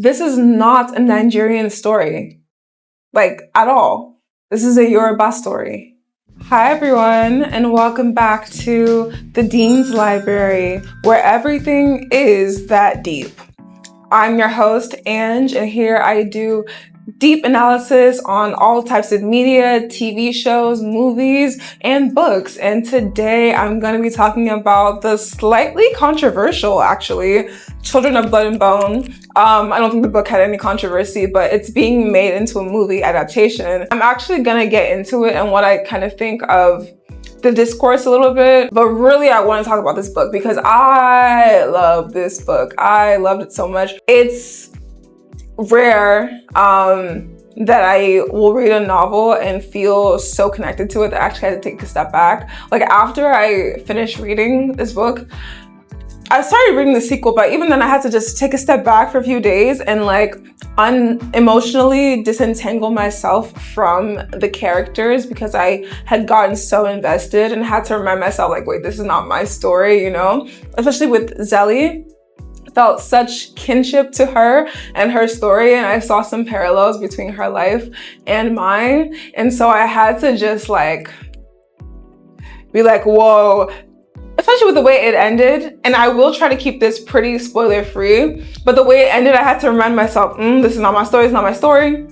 This is not a Nigerian story, like at all. This is a Yoruba story. Hi everyone, and welcome back to the Dean's Library, where everything is that deep. I'm your host, Ange, and here I do deep analysis on all types of media, TV shows, movies, and books. And today I'm going to be talking about the slightly controversial, actually, Children of Blood and Bone. I don't think the book had any controversy, but it's being made into a movie adaptation. I'm actually going to get into it and what I kind of think of the discourse a little bit, but really I want to talk about this book because I love this book. I loved it so much. It's rare that I will read a novel and feel so connected to it that I actually had to take a step back. Like after I finished reading this book, I started reading the sequel, but even then I had to just take a step back for a few days and like unemotionally disentangle myself from the characters because I had gotten so invested and had to remind myself like, wait, this is not my story, you know? Especially with Zelly. Felt such kinship to her and her story, and I saw some parallels between her life and mine. And so I had to just like be like, whoa, especially with the way it ended. And I will try to keep this pretty spoiler free, but the way it ended, I had to remind myself, this is not my story, it's not my story.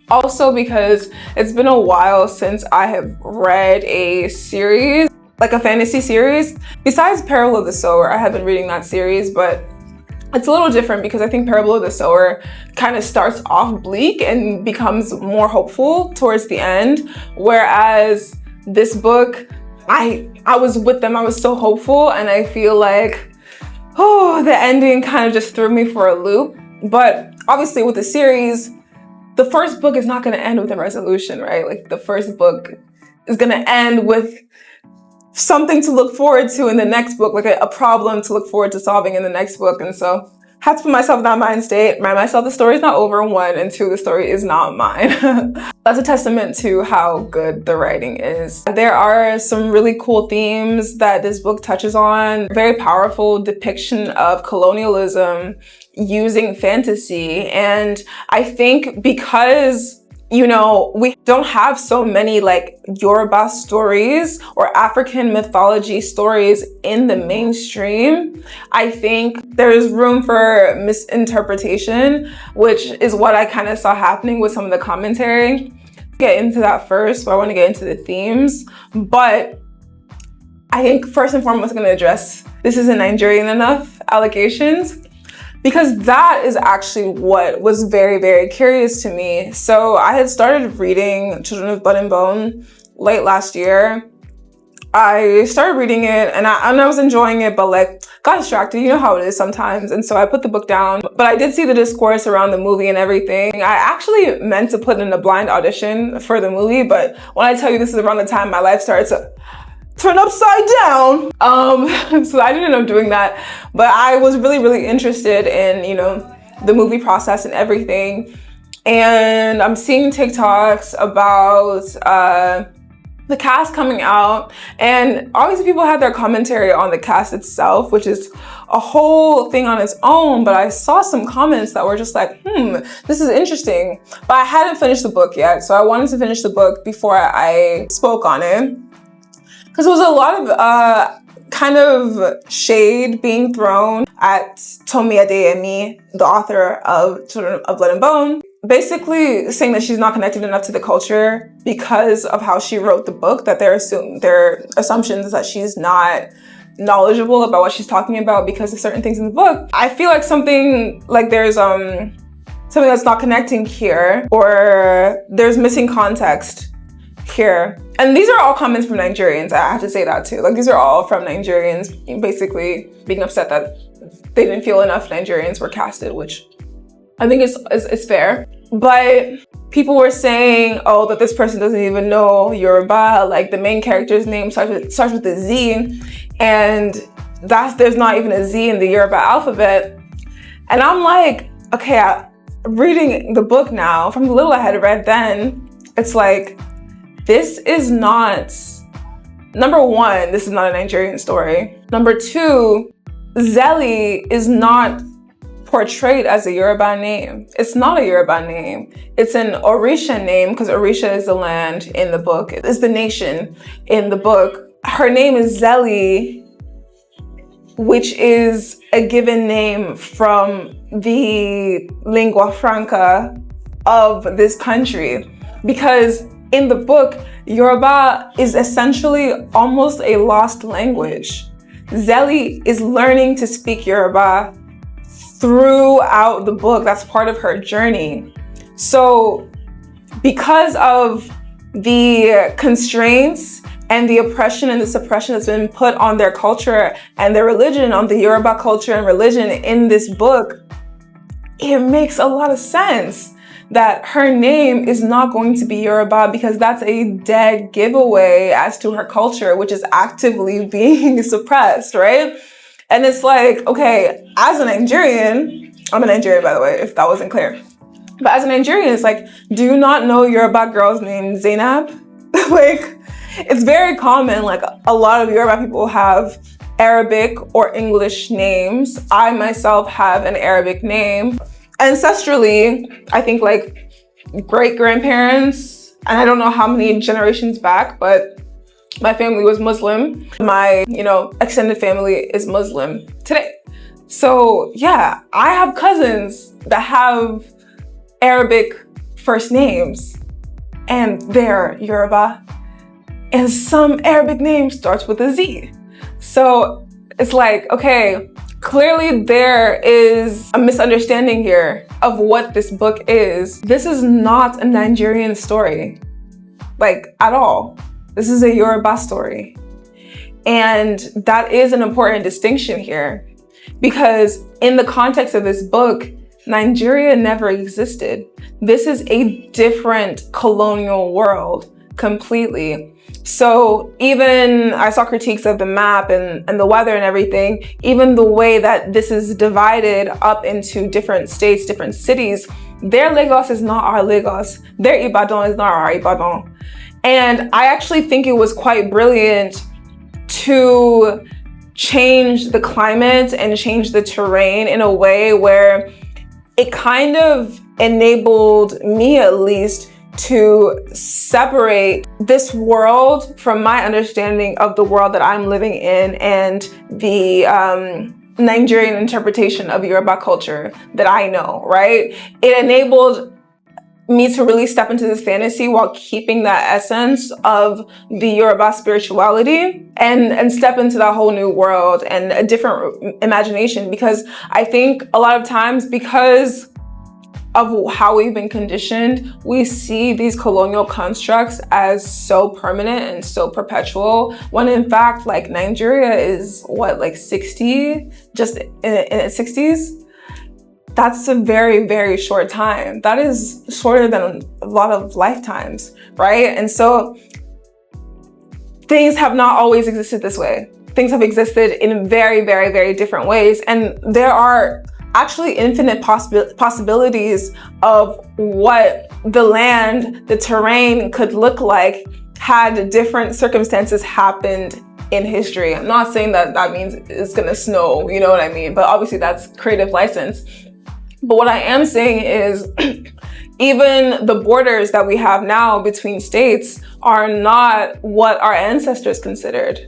Also because it's been a while since I have read a series, like a fantasy series. Besides Parable of the Sower, I have been reading that series, but it's a little different because I think Parable of the Sower kind of starts off bleak and becomes more hopeful towards the end. Whereas this book, I was with them, I was so hopeful, and I feel like, the ending kind of just threw me for a loop. But obviously with the series, the first book is not gonna end with a resolution, right? Like the first book is gonna end with something to look forward to in the next book, like a problem to look forward to solving in the next book. And so I had to put myself in that mind state, remind myself the story is not over, one, and two, the story is not mine. That's a testament to how good the writing is. There are some really cool themes that this book touches on, very powerful depiction of colonialism using fantasy. And I think because we don't have so many like Yoruba stories or African mythology stories in the mainstream. I think there's room for misinterpretation, which is what I kind of saw happening with some of the commentary. Get into that first, but I want to get into the themes. But I think first and foremost, I'm going to address this isn't Nigerian enough allegations, because that is actually what was very, very curious to me. So I had started reading Children of Blood and Bone late last year. I started reading it and I was enjoying it, but like got distracted. You know how it is sometimes. And so I put the book down, but I did see the discourse around the movie and everything. I actually meant to put in a blind audition for the movie, but when I tell you this is around the time my life started to turn upside down. So I didn't end up doing that, but I was really, really interested in, the movie process and everything. And I'm seeing TikToks about the cast coming out, and obviously people had their commentary on the cast itself, which is a whole thing on its own. But I saw some comments that were just like, this is interesting. But I hadn't finished the book yet, so I wanted to finish the book before I spoke on it. Because there was a lot of kind of shade being thrown at Tomi Adeyemi, the author of Children of Blood and Bone, basically saying that she's not connected enough to the culture because of how she wrote the book, that their assumptions that she's not knowledgeable about what she's talking about because of certain things in the book. I feel like something like there's something that's not connecting here, or there's missing context here. And these are all comments from Nigerians. I have to say that too. Like these are all from Nigerians basically being upset that they didn't feel enough Nigerians were casted, which I think is fair. But people were saying, that this person doesn't even know Yoruba. Like the main character's name starts with a Z, and there's not even a Z in the Yoruba alphabet. And I'm like, okay, reading the book now, from the little I had read then, it's like, this is not, number one, this is not a Nigerian story. Number two, Zelly is not portrayed as a Yoruba name. It's not a Yoruba name. It's an Orisha name, because Orisha is the land in the book. It is the nation in the book. Her name is Zeli, which is a given name from the lingua franca of this country. Because in the book, Yoruba is essentially almost a lost language. Zeli is learning to speak Yoruba throughout the book. That's part of her journey. So because of the constraints and the oppression and the suppression that's been put on their culture and their religion, on the Yoruba culture and religion in this book, it makes a lot of sense that her name is not going to be Yoruba, because that's a dead giveaway as to her culture, which is actively being suppressed, right? And it's like, okay, as a Nigerian, I'm a Nigerian, by the way, if that wasn't clear. But as a Nigerian, it's like, do you not know Yoruba girls named Zainab? Like, it's very common. Like, a lot of Yoruba people have Arabic or English names. I myself have an Arabic name. Ancestrally, I think like great-grandparents, and I don't know how many generations back, but my family was Muslim. My, extended family is Muslim today. So yeah, I have cousins that have Arabic first names and they're Yoruba. And some Arabic name starts with a Z. So it's like, okay, clearly there is a misunderstanding here of what this book is. This is not a Nigerian story, like at all. This is a Yoruba story. And that is an important distinction here, because in the context of this book, Nigeria never existed. This is a different colonial world completely. So even I saw critiques of the map and the weather and everything, even the way that this is divided up into different states, different cities, their Lagos is not our Lagos. Their Ibadan is not our Ibadan. And I actually think it was quite brilliant to change the climate and change the terrain in a way where it kind of enabled me, at least, to separate this world from my understanding of the world that I'm living in and the Nigerian interpretation of Yoruba culture that I know, right? It enabled me to really step into this fantasy while keeping that essence of the Yoruba spirituality and step into that whole new world and a different imagination. Because I think a lot of times, because of how we've been conditioned, we see these colonial constructs as so permanent and so perpetual, when in fact, like, Nigeria is what, like 60, just in its 60s? That's a very, very short time. That is shorter than a lot of lifetimes, right? And so things have not always existed this way. Things have existed in very, very, very different ways. And there are actually infinite possibilities of what the land, the terrain could look like had different circumstances happened in history. I'm not saying that that means it's gonna snow, you know what I mean? But obviously that's creative license. But what I am saying is even the borders that we have now between states are not what our ancestors considered.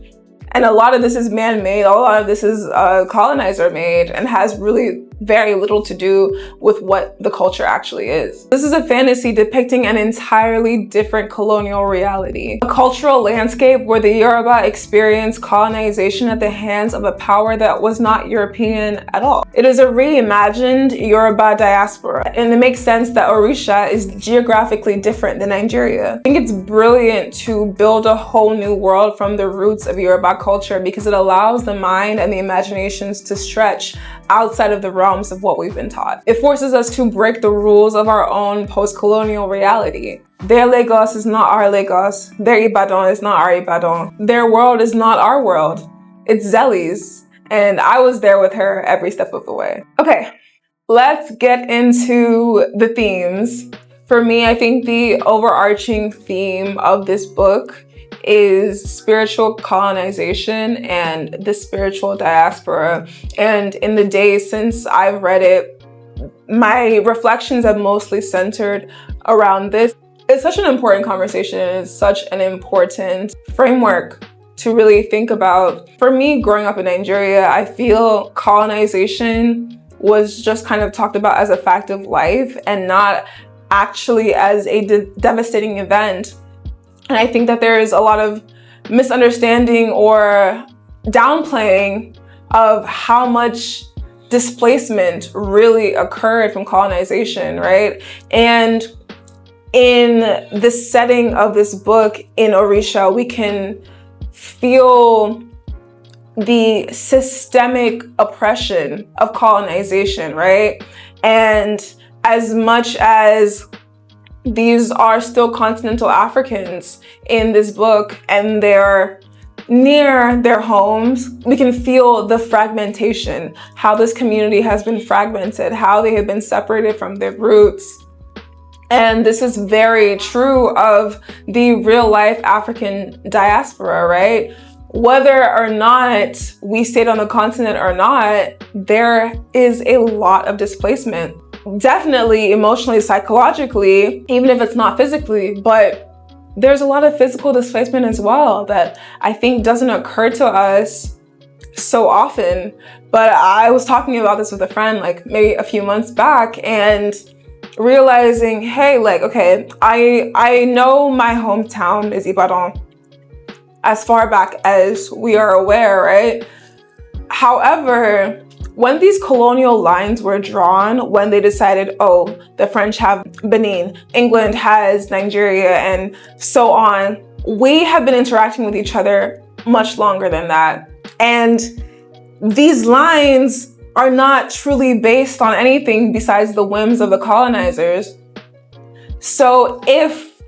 And a lot of this is man-made, a lot of this is colonizer-made, and has really very little to do with what the culture actually is. This is a fantasy depicting an entirely different colonial reality. A cultural landscape where the Yoruba experienced colonization at the hands of a power that was not European at all. It is a reimagined Yoruba diaspora, and it makes sense that Orisha is geographically different than Nigeria. I think it's brilliant to build a whole new world from the roots of Yoruba culture, because it allows the mind and the imaginations to stretch outside of the realms of what we've been taught. It forces us to break the rules of our own post-colonial reality. Their Lagos is not our Lagos. Their Ibadan is not our Ibadan. Their world is not our world. It's Zeli's. And I was there with her every step of the way. Okay, let's get into the themes. For me, I think the overarching theme of this book is spiritual colonization and the spiritual diaspora. And in the days since I've read it, my reflections have mostly centered around this. It's such an important conversation. It's such an important framework to really think about. For me, growing up in Nigeria, I feel colonization was just kind of talked about as a fact of life and not actually as a devastating event. And I think that there is a lot of misunderstanding or downplaying of how much displacement really occurred from colonization, right? And in the setting of this book in Orisha, we can feel the systemic oppression of colonization, right? And as much as these are still continental Africans in this book and they're near their homes, we can feel the fragmentation, how this community has been fragmented, how they have been separated from their roots. And this is very true of the real life African diaspora, right? Whether or not we stayed on the continent or not, there is a lot of displacement. Definitely emotionally, psychologically, even if it's not physically, but there's a lot of physical displacement as well that I think doesn't occur to us so often. But I was talking about this with a friend like maybe a few months back and realizing, hey, like, okay, I know my hometown is Ibadan as far back as we are aware, right? However, when these colonial lines were drawn, when they decided, oh, the French have Benin, England has Nigeria, and so on, we have been interacting with each other much longer than that. And these lines are not truly based on anything besides the whims of the colonizers. So if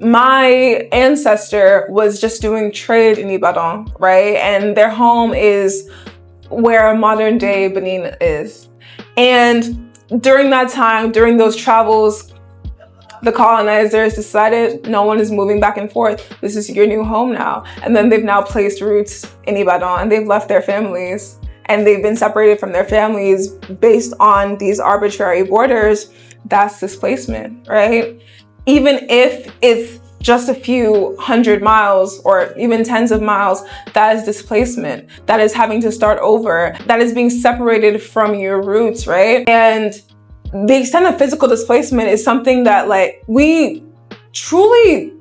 my ancestor was just doing trade in Ibadan, right, and their home is where modern day Benin is, and during that time, during those travels, the colonizers decided no one is moving back and forth. This is your new home now. And then they've now placed roots in Ibadan and they've left their families and they've been separated from their families based on these arbitrary borders. That's displacement, right? Even if it's just a few 100 miles or even tens of miles, that is displacement. That is having to start over. That is being separated from your roots, right? And the extent of physical displacement is something that like we truly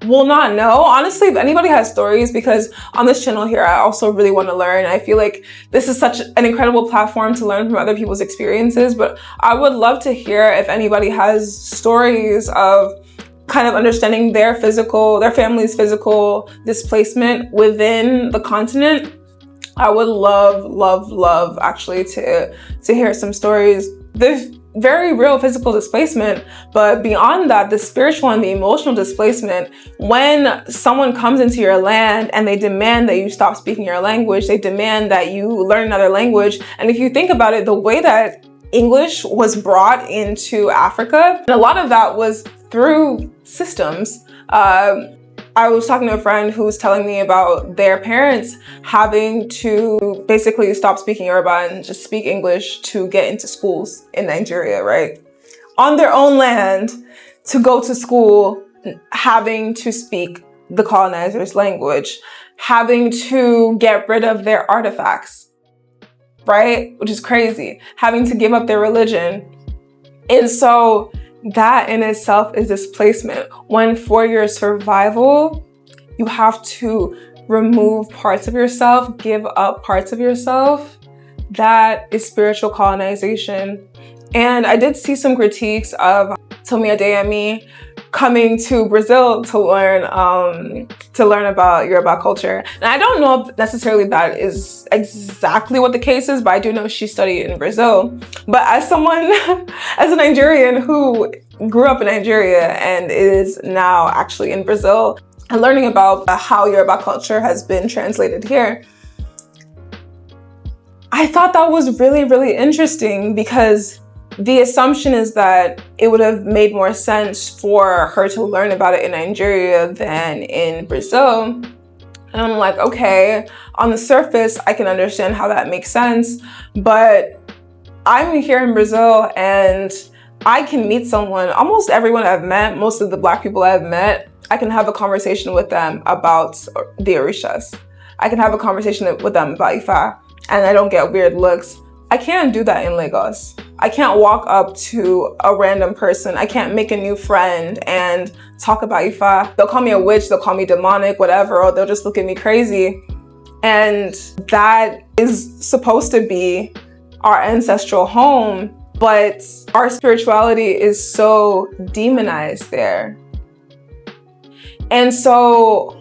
will not know. Honestly, if anybody has stories, because on this channel here, I also really want to learn. I feel like this is such an incredible platform to learn from other people's experiences, but I would love to hear if anybody has stories of kind of understanding their family's physical displacement within the continent. I would love actually to hear some stories. There's very real physical displacement, but beyond that, the spiritual and the emotional displacement, when someone comes into your land and they demand that you stop speaking your language, they demand that you learn another language. And if you think about it, the way that English was brought into Africa, and a lot of that was through systems. I was talking to a friend who was telling me about their parents having to basically stop speaking Yoruba and just speak English to get into schools in Nigeria, right? On their own land, to go to school, having to speak the colonizers' language, having to get rid of their artifacts, right? Which is crazy. Having to give up their religion. And so that in itself is displacement. When for your survival, you have to remove parts of yourself, give up parts of yourself, that is spiritual colonization. And I did see some critiques of Tomi Adeyemi coming to Brazil to learn about Yoruba culture. And I don't know if necessarily that is exactly what the case is, but I do know she studied in Brazil. But as someone, as a Nigerian who grew up in Nigeria and is now actually in Brazil and learning about how Yoruba culture has been translated here, I thought that was really, really interesting, because the assumption is that it would have made more sense for her to learn about it in Nigeria than in Brazil. And I'm like, okay, on the surface, I can understand how that makes sense. But I'm here in Brazil and I can meet someone, almost everyone I've met, most of the Black people I've met, I can have a conversation with them about the Orishas. I can have a conversation with them about Ifa, and I don't get weird looks. I can't do that in Lagos. I can't walk up to a random person. I can't make a new friend and talk about Ifa. They'll call me a witch, they'll call me demonic, whatever, or they'll just look at me crazy. And that is supposed to be our ancestral home, but our spirituality is so demonized there. And so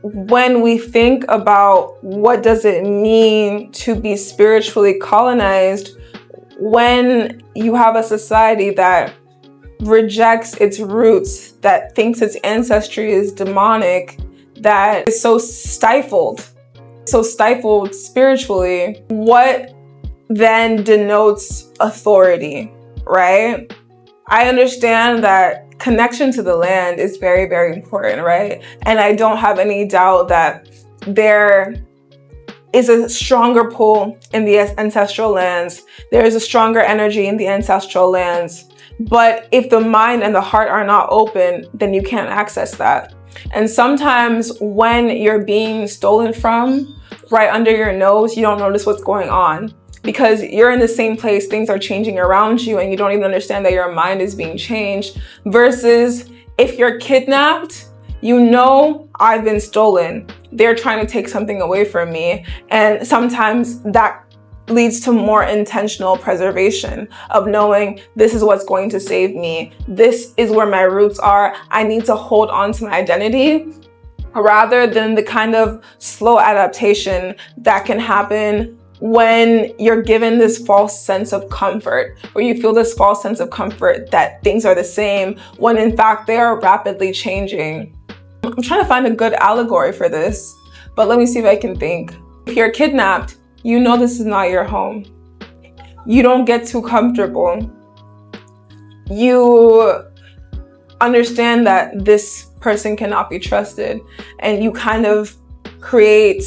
when we think about what does it mean to be spiritually colonized, when you have a society that rejects its roots, that thinks its ancestry is demonic, that is so stifled spiritually, what then denotes authority, right? I understand that connection to the land is very, very important, right? And I don't have any doubt that there is a stronger pull in the ancestral lands. There is a stronger energy in the ancestral lands. But if the mind and the heart are not open, then you can't access that. And sometimes when you're being stolen from right under your nose, you don't notice what's going on because you're in the same place, things are changing around you and you don't even understand that your mind is being changed. Versus if you're kidnapped, you know, I've been stolen. They're trying to take something away from me. And sometimes that leads to more intentional preservation of knowing this is what's going to save me. This is where my roots are. I need to hold on to my identity rather than the kind of slow adaptation that can happen when you're given this false sense of comfort, or you feel this false sense of comfort that things are the same when in fact they are rapidly changing. I'm trying to find a good allegory for this, but let me see if I can think. If you're kidnapped, you know this is not your home. You don't get too comfortable. You understand that this person cannot be trusted, and you kind of create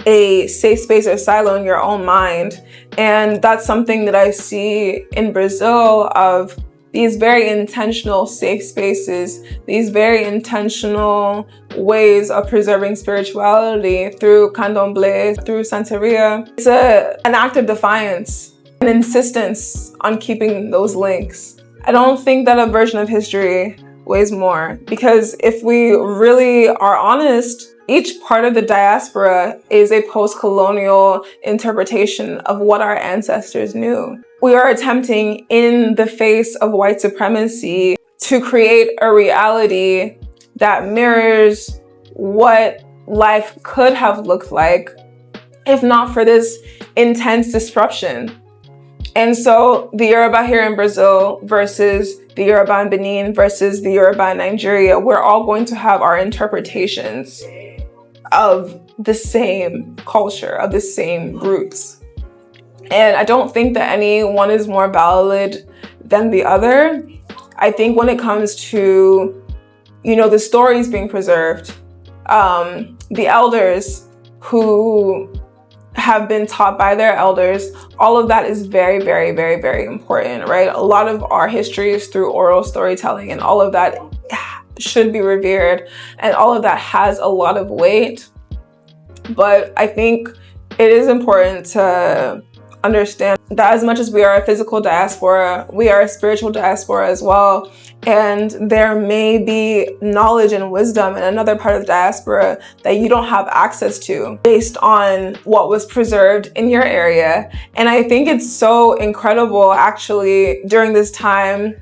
a safe space or silo in your own mind. And that's something that I see in Brazil, of these very intentional safe spaces, these very intentional ways of preserving spirituality through candomblé, through Santeria. It's an act of defiance, an insistence on keeping those links. I don't think that a version of history weighs more, because if we really are honest, each part of the diaspora is a post-colonial interpretation of what our ancestors knew. We are attempting, in the face of white supremacy, to create a reality that mirrors what life could have looked like if not for this intense disruption. And so the Yoruba here in Brazil versus the Yoruba in Benin versus the Yoruba in Nigeria, we're all going to have our interpretations of the same culture, of the same roots. And I don't think that any one is more valid than the other. I think when it comes to, the stories being preserved, the elders who have been taught by their elders, all of that is very, very, very, very important, right? A lot of our history is through oral storytelling, and all of that should be revered, and all of that has a lot of weight. But I think it is important to understand that as much as we are a physical diaspora, we are a spiritual diaspora as well. And there may be knowledge and wisdom in another part of the diaspora that you don't have access to based on what was preserved in your area. And I think it's so incredible, actually, during this time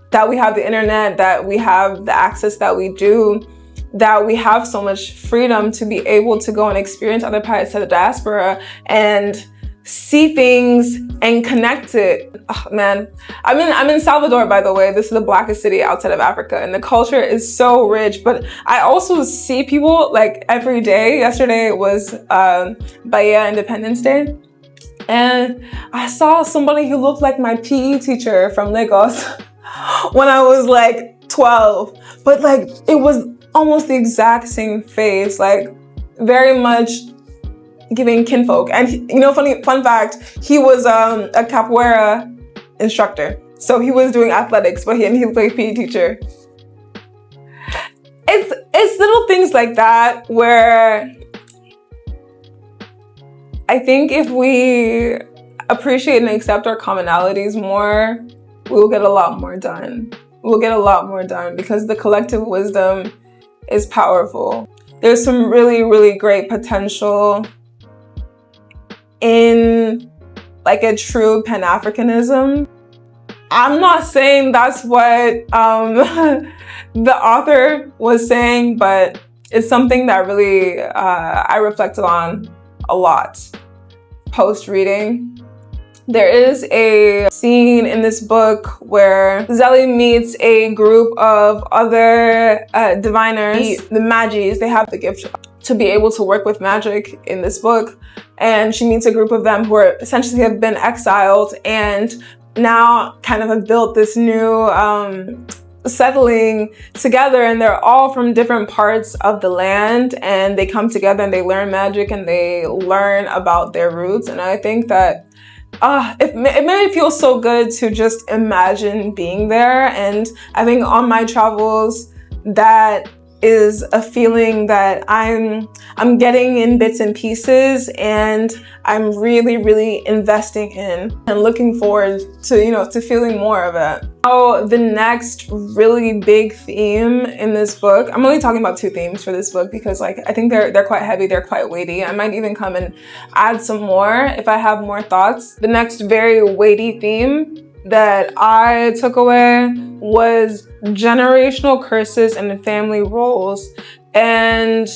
that we have the internet, that we have the access that we do, that we have so much freedom to be able to go and experience other parts of the diaspora and see things and connect it. Oh, man, I'm in Salvador, by the way. This is the blackest city outside of Africa, and the culture is so rich. But I also see people like every day. Yesterday was Bahia Independence Day, and I saw somebody who looked like my PE teacher from Lagos when I was like 12, but like it was almost the exact same face, like very much giving kinfolk. And fun fact, he was a capoeira instructor. So he was doing athletics, but he was like a PE teacher. It's little things like that where I think if we appreciate and accept our commonalities more, we'll get a lot more done. We'll get a lot more done because the collective wisdom is powerful. There's some really, really great potential in like a true Pan-Africanism. I'm not saying that's what the author was saying, but it's something that really I reflected on a lot post-reading. There is a scene in this book where Zelly meets a group of other diviners, the Magies. They have the gift to be able to work with magic in this book. And she meets a group of them who are essentially have been exiled and now kind of have built this new settling together, and they're all from different parts of the land, and they come together and they learn magic and they learn about their roots. And I think that it made me feel so good to just imagine being there. And I think on my travels, that is a feeling that I'm getting in bits and pieces, and I'm really, really investing in and looking forward to, to feeling more of it. So the next really big theme in this book, I'm only talking about 2 themes for this book because I think they're quite heavy, they're quite weighty. I might even come and add some more if I have more thoughts. The next very weighty theme that I took away was generational curses and family roles. And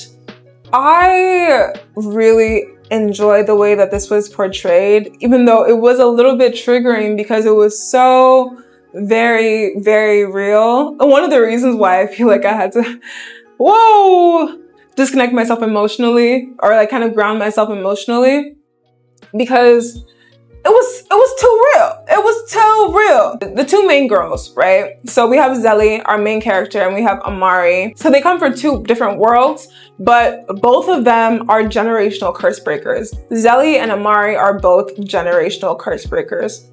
I really enjoyed the way that this was portrayed, even though it was a little bit triggering because it was so very, very real. And one of the reasons why I feel like I had to, disconnect myself emotionally or like kind of ground myself emotionally, because it was too real. It was too real. The 2 main girls, right? So we have Zelly, our main character, and we have Amari. So they come from 2 different worlds, but both of them are generational curse breakers. Zelly and Amari are both generational curse breakers,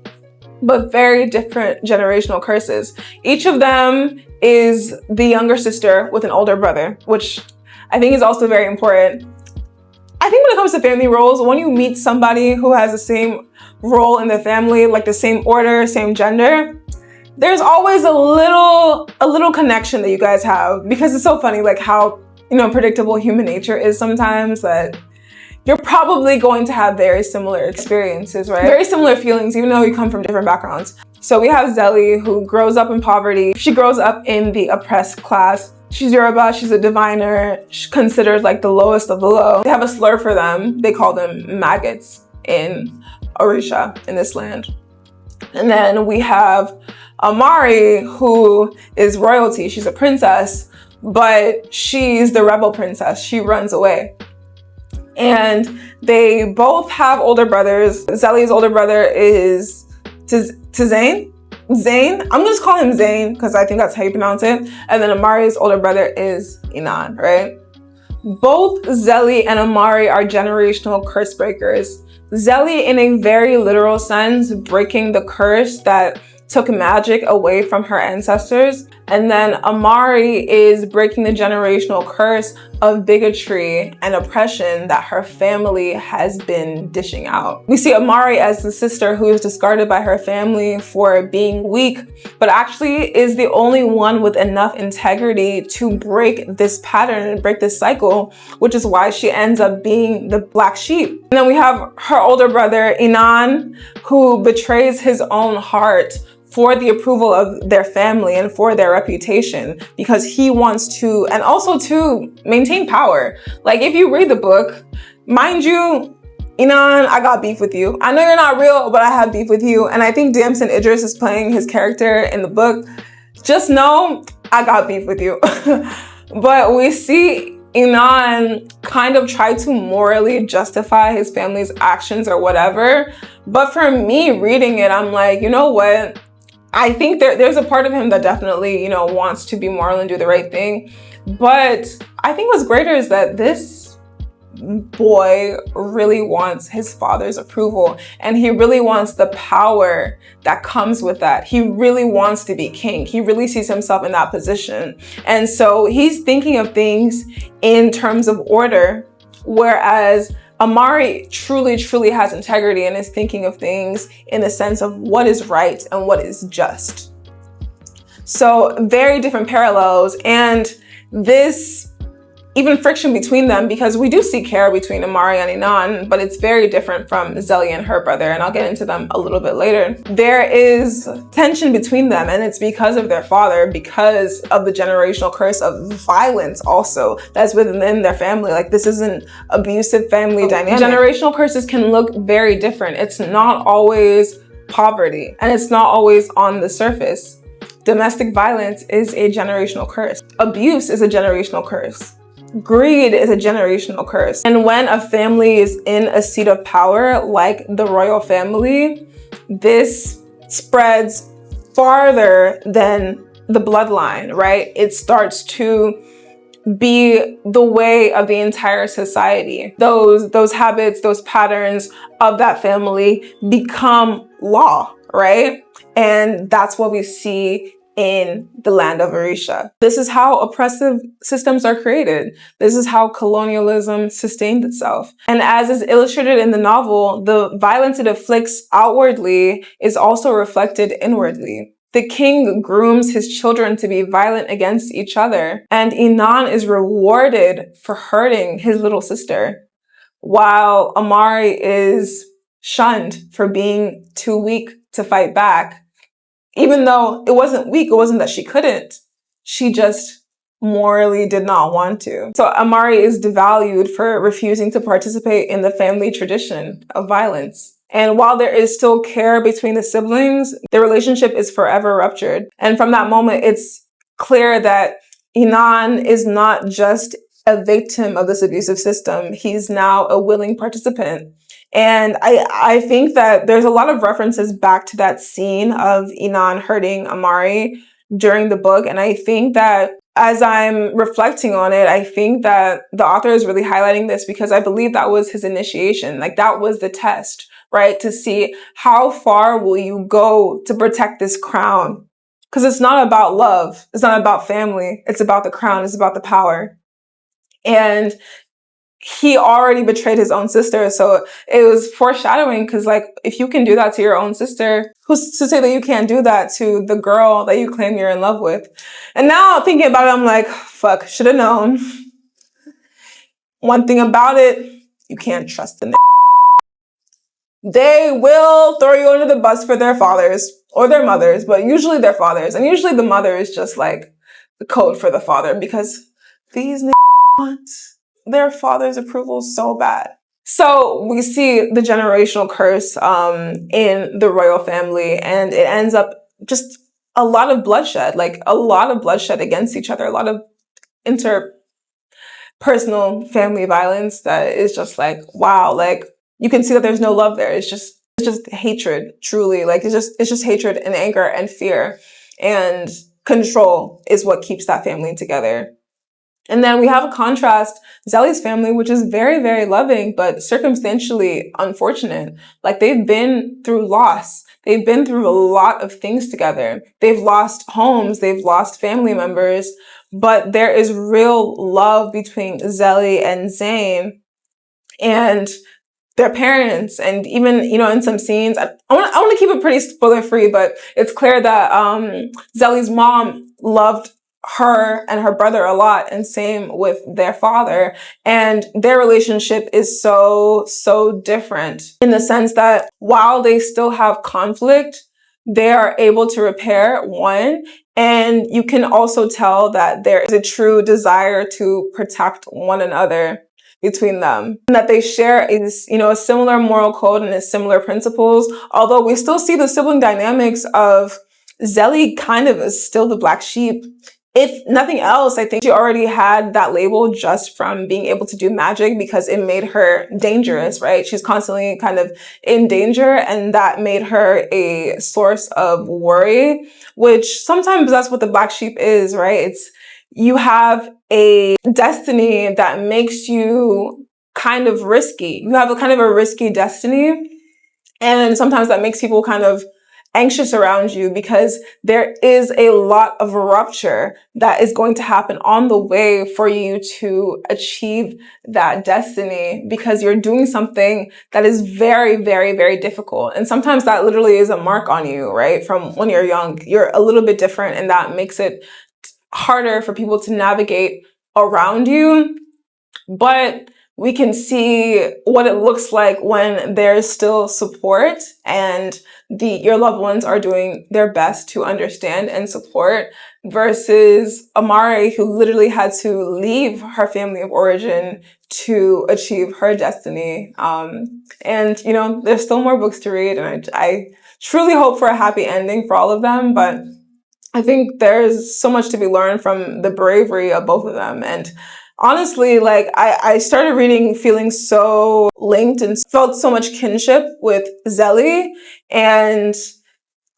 but very different generational curses. Each of them is the younger sister with an older brother, which I think is also very important. I think when it comes to family roles, when you meet somebody who has the same role in the family, like the same order, same gender, there's always a little connection that you guys have, because it's so funny like how, predictable human nature is sometimes, that you're probably going to have very similar experiences, right? Very similar feelings, even though you come from different backgrounds. So we have Zelly, who grows up in poverty. She grows up in the oppressed class. She's Yoruba, she's a diviner. She's considered like the lowest of the low. They have a slur for them. They call them maggots in Orisha, in this land. And then we have Amari, who is royalty. She's a princess, but she's the rebel princess. She runs away. And they both have older brothers. Zelly's older brother is Zane. I'm gonna just call him Zane because I think that's how you pronounce it. And then Amari's older brother is Inan, right? Both Zelly and Amari are generational curse breakers. Zelly, in a very literal sense, breaking the curse that took magic away from her ancestors. And then Amari is breaking the generational curse of bigotry and oppression that her family has been dishing out. We see Amari as the sister who is discarded by her family for being weak, but actually is the only one with enough integrity to break this pattern and break this cycle, which is why she ends up being the black sheep. And then we have her older brother, Inan, who betrays his own heart for the approval of their family and for their reputation, because he wants to, and also to maintain power. Like, if you read the book, mind you, Inan, I got beef with you. I know you're not real, but I have beef with you. And I think Damson Idris is playing his character in the book. Just know, I got beef with you. But we see Inan kind of try to morally justify his family's actions or whatever. But for me reading it, I'm like, you know what? I think there's a part of him that definitely, wants to be moral and do the right thing. But I think what's greater is that this boy really wants his father's approval, and he really wants the power that comes with that. He really wants to be king. He really sees himself in that position. And so he's thinking of things in terms of order, whereas Amari truly has integrity and is thinking of things in the sense of what is right and what is just. So very different parallels, and this even friction between them, because we do see care between Amari and Inan, but it's very different from Zeli and her brother, and I'll get into them a little bit later. There is tension between them, and it's because of their father, because of the generational curse of violence also that's within their family. Like, this is an abusive family dynamic. Generational curses can look very different. It's not always poverty, and it's not always on the surface. Domestic violence is a generational curse. Abuse is a generational curse. Greed is a generational curse. And when a family is in a seat of power, like the royal family, this spreads farther than the bloodline, right? It starts to be the way of the entire society. Those habits, those patterns of that family become law, right? And that's what we see in the land of Orisha. This is how oppressive systems are created. This is how colonialism sustained itself. And as is illustrated in the novel, the violence it inflicts outwardly is also reflected inwardly. The king grooms his children to be violent against each other, and Inan is rewarded for hurting his little sister, while Amari is shunned for being too weak to fight back. Even though it wasn't weak, it wasn't that she couldn't. She just morally did not want to. So Amari is devalued for refusing to participate in the family tradition of violence. And while there is still care between the siblings, the relationship is forever ruptured. And from that moment, it's clear that Inan is not just a victim of this abusive system. He's now a willing participant. And I think that there's a lot of references back to that scene of Inan hurting Amari during the book. And I think that as I'm reflecting on it, I think that the author is really highlighting this because I believe that was his initiation. Like, that was the test, right? To see how far will you go to protect this crown? Because it's not about love. It's not about family. It's about the crown. It's about the power. And he already betrayed his own sister. So it was foreshadowing, because, like, if you can do that to your own sister, who's to say that you can't do that to the girl that you claim you're in love with? And now thinking about it, I'm like, fuck, should have known. One thing about it, you can't trust the They will throw you under the bus for their fathers or their mothers, but usually their fathers. And usually the mother is just like the code for the father, because these want their father's approval so bad. So we see the generational curse in the royal family, and it ends up just a lot of bloodshed, like a lot of bloodshed against each other, a lot of interpersonal family violence that is just like, wow, like you can see that there's no love there. It's just hatred, truly. Like it's just hatred and anger and fear, and control is what keeps that family together. And then we have a contrast, Zeli's family, which is very, very loving, but circumstantially unfortunate. Like, they've been through loss. They've been through a lot of things together. They've lost homes. They've lost family members, but there is real love between Zeli and Zayn and their parents. And even, you know, in some scenes, I want to keep it pretty spoiler free, but it's clear that Zeli's mom loved her and her brother a lot, and same with their father. And their relationship is so different in the sense that while they still have conflict, they are able to repair one. And you can also tell that there is a true desire to protect one another between them, and that they share a similar moral code and similar principles. Although we still see the sibling dynamics of Zeli kind of is still the black sheep. If nothing else, I think she already had that label just from being able to do magic, because it made her dangerous, right? She's constantly kind of in danger, and that made her a source of worry, which sometimes that's what the black sheep is, right? It's, you have a destiny that makes you kind of risky. You have a kind of a risky destiny. And sometimes that makes people kind of anxious around you because there is a lot of rupture that is going to happen on the way for you to achieve that destiny, because you're doing something that is very, very, very difficult. And sometimes that literally is a mark on you, right? From when you're young, you're a little bit different, and that makes it harder for people to navigate around you. But we can see what it looks like when there's still support and your loved ones are doing their best to understand and support, versus Amari, who literally had to leave her family of origin to achieve her destiny. And you know, there's still more books to read, and I truly hope for a happy ending for all of them. But I think there's so much to be learned from the bravery of both of them. And honestly, like I started reading feeling so linked and felt so much kinship with Zelly. And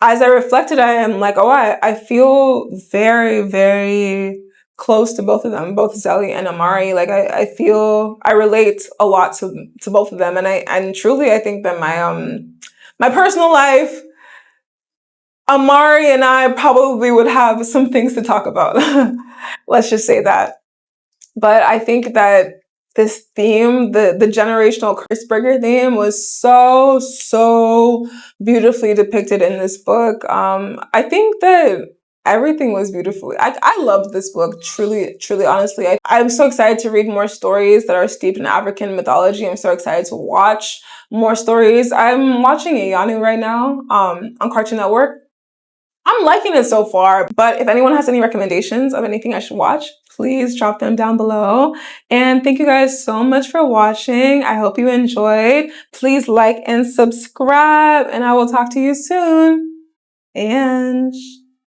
as I reflected, I am like, oh, I feel very, very close to both of them, both Zelly and Amari. Like I feel I relate a lot to both of them. And truly I think that my personal life, Amari and I probably would have some things to talk about. Let's just say that. But I think that this theme, the generational curse breaker theme, was so, so beautifully depicted in this book. I think that everything was beautiful. I loved this book, truly, truly, honestly. I'm so excited to read more stories that are steeped in African mythology. I'm so excited to watch more stories. I'm watching Ayanu right now on Cartoon Network. I'm liking it so far, but if anyone has any recommendations of anything I should watch, please drop them down below. And thank you guys so much for watching. I hope you enjoyed. Please like and subscribe, and I will talk to you soon. And